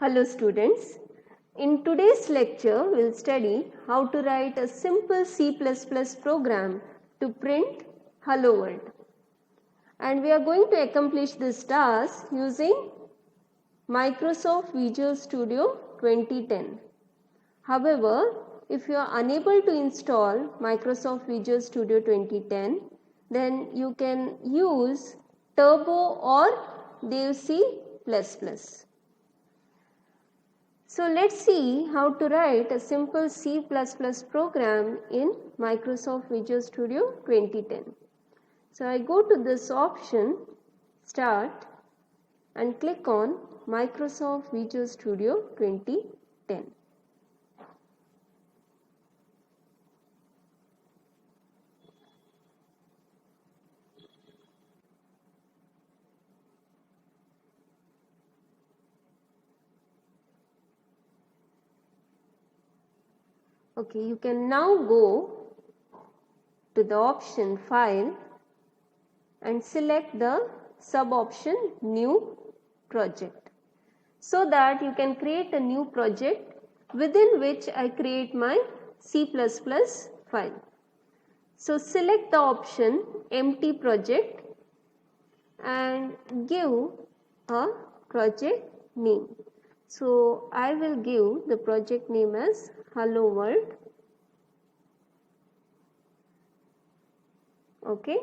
Hello students, in today's lecture we will study how to write a simple C++ program to print Hello World, and we are going to accomplish this task using Microsoft Visual Studio 2010. However, if you are unable to install Microsoft Visual Studio 2010, then you can use Turbo or Dev C++. So let's see how to write a simple C++ program in Microsoft Visual Studio 2010. So I go to this option, Start, and click on Microsoft Visual Studio 2010. Okay, you can now go to the option File and select the sub option New Project, so that you can create a new project within which I create my C++ file. So select the option Empty Project and give a project name. So I will give the project name as Hello World. Okay,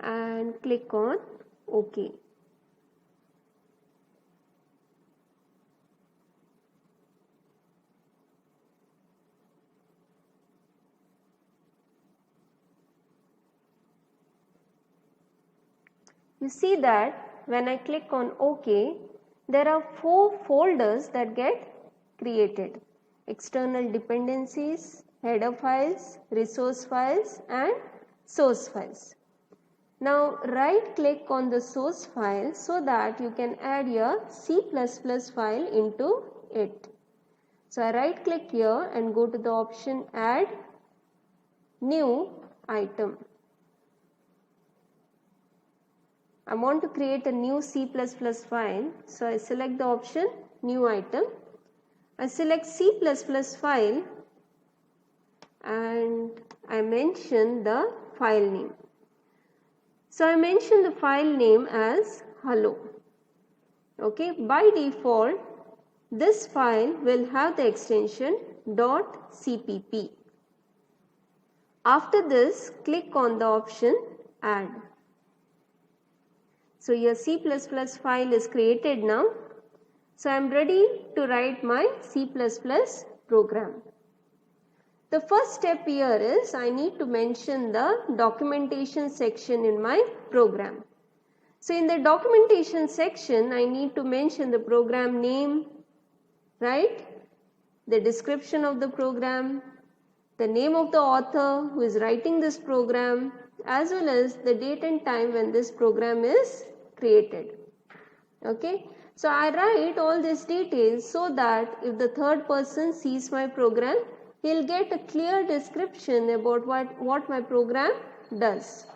and click on OK. You see that when I click on OK, there are 4 folders that get created: external dependencies, header files, resource files, and source files. Now right click on the source file so that you can add your C++ file into it. So I right click here and go to the option Add New Item. I want to create a new C++ file, so I select the option New Item. I select C++ file and I mention the file name. So I mention the file name as Hello. Okay, by default this file will have the extension .cpp. After this, click on the option Add. So your C++ file is created now. So I am ready to write my C++ program. The first step here is I need to mention the documentation section in my program. So in the documentation section, I need to mention the program name, right? The description of the program, the name of the author who is writing this program, as well as the date and time when this program is created. Okay, so I write all these details so that if the third person sees my program, he will get a clear description about what my program does.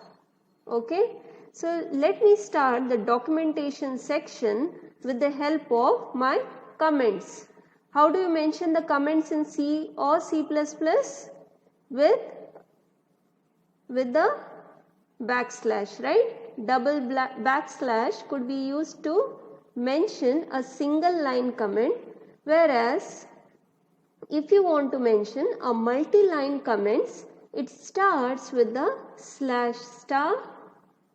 Okay, so let me start the documentation section with the help of my comments. How do you mention the comments in C or C++? With the backslash, right? Double backslash could be used to mention a single line comment, whereas if you want to mention a multi-line comments, it starts with the slash star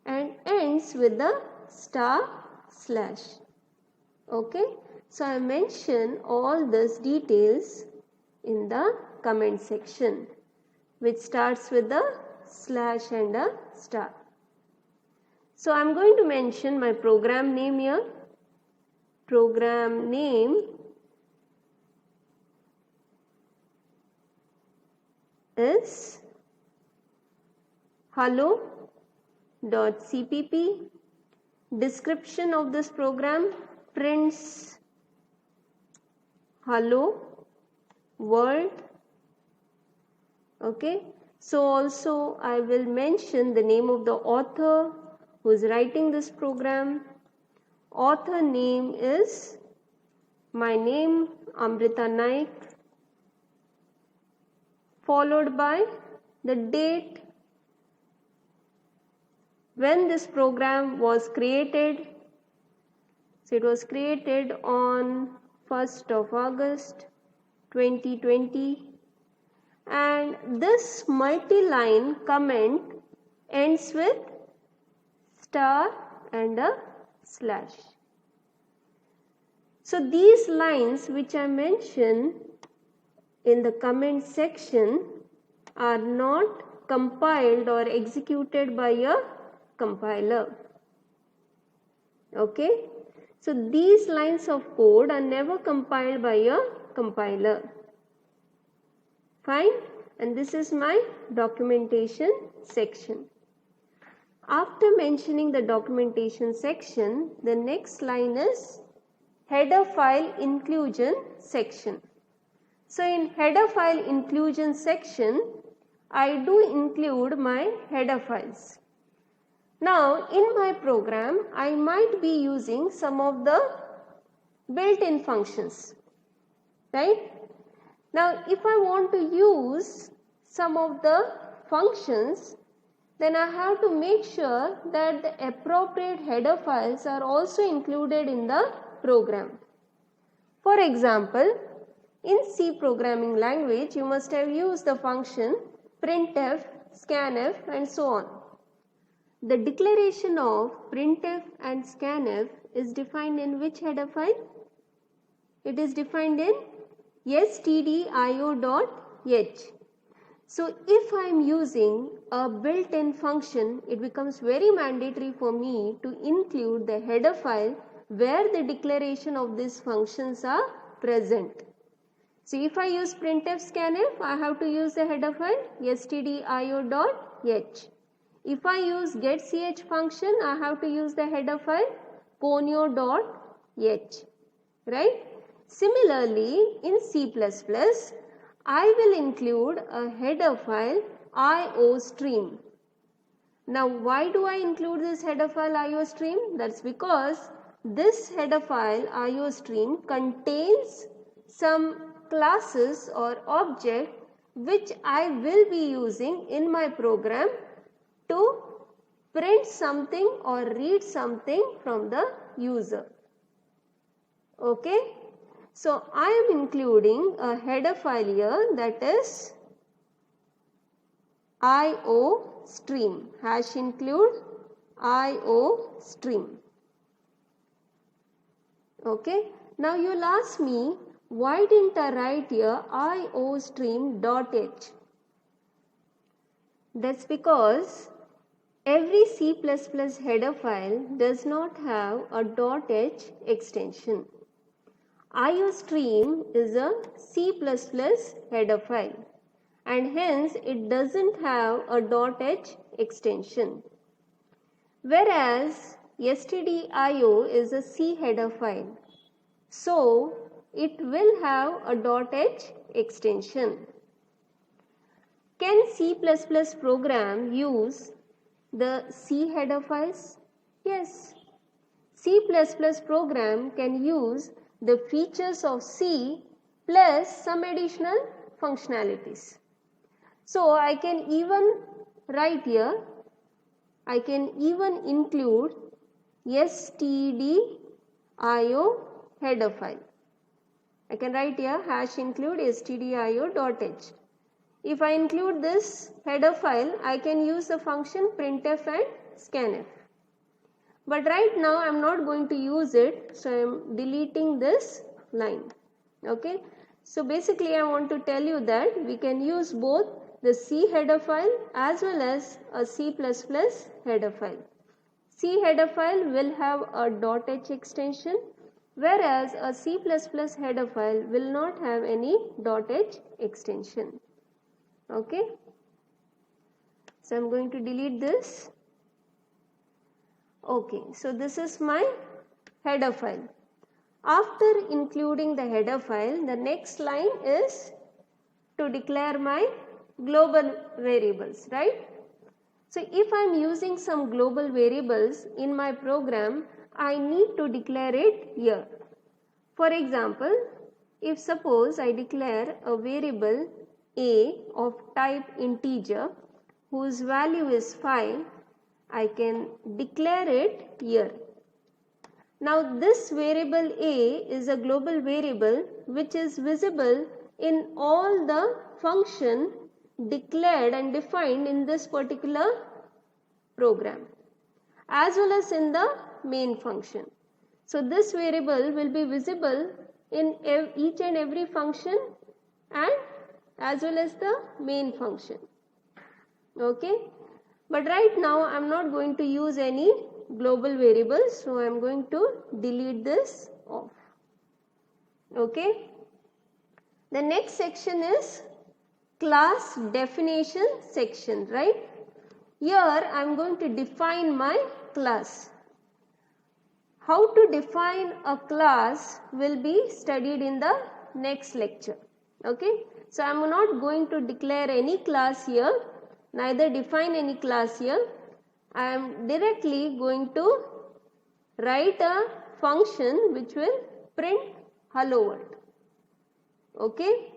and ends with the star slash. Okay, so I mention all these details in the comment section, which starts with the slash and a star. So I am going to mention my program name here. Program name is hello.cpp. Description of this program prints Hello World. Okay, so also I will mention the name of the author who is writing this program. Author name is my name Amrita Naik, followed by the date when this program was created. So it was created on 1st of August 2020, and this multi-line comment ends with star and a slash. So these lines which I mentioned in the comment section are not compiled or executed by a compiler. Okay, so these lines of code are never compiled by a compiler. Fine, and this is my documentation section. After mentioning the documentation section, the next line is header file inclusion section. So in header file inclusion section, I do include my header files. Now in my program, I might be using some of the built-in functions, right? Now if I want to use some of the functions, then I have to make sure that the appropriate header files are also included in the program. For example, in C programming language, you must have used the function printf, scanf and so on. The declaration of printf and scanf is defined in which header file? It is defined in stdio.h. So if I am using a built-in function, it becomes very mandatory for me to include the header file where the declaration of these functions are present. So if I use printf scanf, I have to use the header file stdio.h. If I use getch function, I have to use the header file conio.h, right? Similarly, in C++, I will include a header file iostream. Now why do I include this header file iostream? That's because this header file iostream contains some classes or object which I will be using in my program to print something or read something from the user. Okay. So I am including a header file here, that is iostream, hash include iostream. Okay. Now you will ask me, why didn't I write here iostream.h? That's because every C++ header file does not have a .h extension. iostream is a C++ header file and hence it doesn't have a .h extension, whereas stdio is a C header file, so it will have a .h extension. Can C++ program use the C header files? Yes, C++ program can use the features of C plus some additional functionalities. So I can even write here, I can even include stdio header file. I can write here hash include stdio.h. If I include this header file, I can use the function printf and scanf. But right now I am not going to use it, so I am deleting this line. Okay. So basically I want to tell you that we can use both the C header file as well as a C++ header file. C header file will have a .h extension, whereas a C++ header file will not have any .h extension. Okay. So I am going to delete this. Okay, so this is my header file. After including the header file, the next line is to declare my global variables, right? So if I am using some global variables in my program, I need to declare it here. For example, if suppose I declare a variable a of type integer whose value is 5, I can declare it here. Now this variable a is a global variable which is visible in all the function declared and defined in this particular program as well as in the main function. So this variable will be visible in each and every function and as well as the main function. Okay, but right now I am not going to use any global variables, so I am going to delete this off. Okay, the next section is class definition section, right? Here I am going to define my class. How to define a class will be studied in the next lecture. Okay, so I am not going to declare any class here, neither define any class here. I am directly going to write a function which will print hello world. Okay.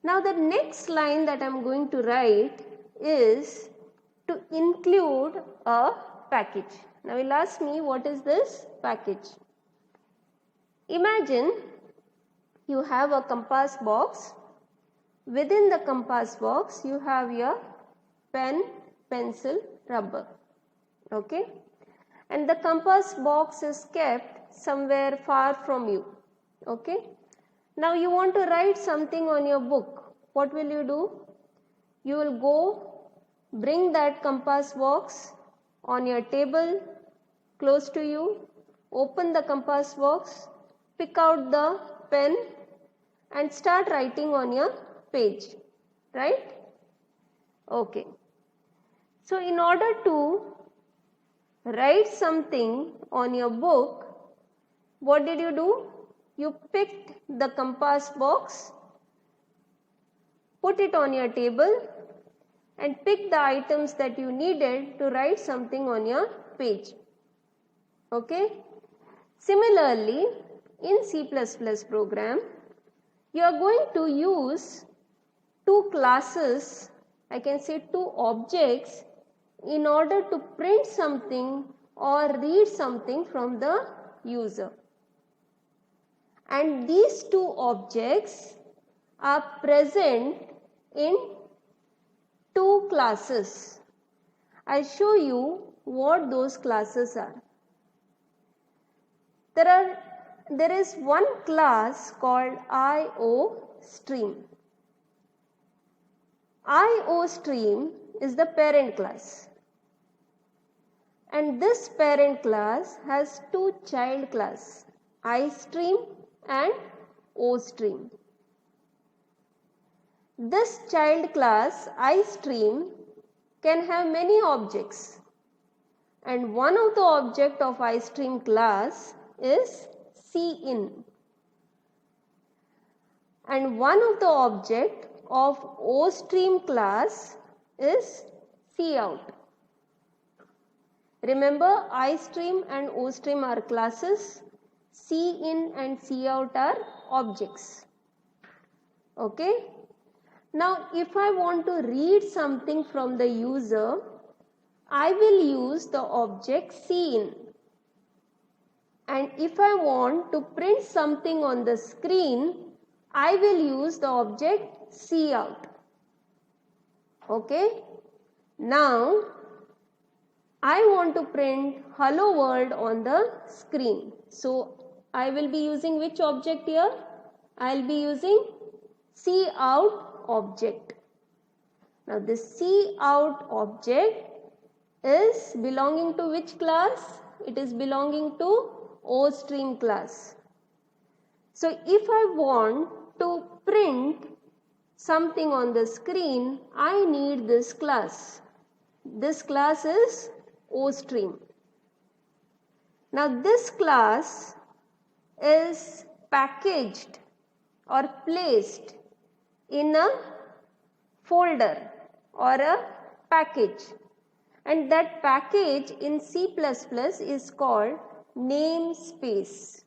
Now the next line that I am going to write is to include a package. Now you will ask me, what is this package? Imagine you have a compass box. Within the compass box you have your pen, pencil, rubber. Okay, and the compass box is kept somewhere far from you. Okay, now you want to write something on your book. What will you do? You will go bring that compass box on your table close to you, open the compass box, pick out the pen and start writing on your page, right? Okay. So in order to write something on your book, what did you do? You picked the compass box, put it on your table and pick the items that you needed to write something on your page. Okay. Similarly, in C++ program, you are going to use two classes, I can say two objects, in order to print something or read something from the user. And these two objects are present in two classes. I show you what those classes are. There is one class called IOStream. IOStream is the parent class, and this parent class has two child classes, iStream and OStream. This child class iStream can have many objects, and one of the object of iStream class is cin, and one of the object of OStream class is cout. Remember, iStream and OStream are classes, cin and cout are objects. Okay. Now if I want to read something from the user, I will use the object cin, and if I want to print something on the screen, I will use the object cout. Okay. Now I want to print hello world on the screen. So I will be using which object here? I will be using cout object. Now this cout object is belonging to which class? It is belonging to OStream class. So if I want to print something on the screen, I need this class. This class is OStream. Now this class is packaged or placed in a folder or a package, and that package in C++ is called namespace.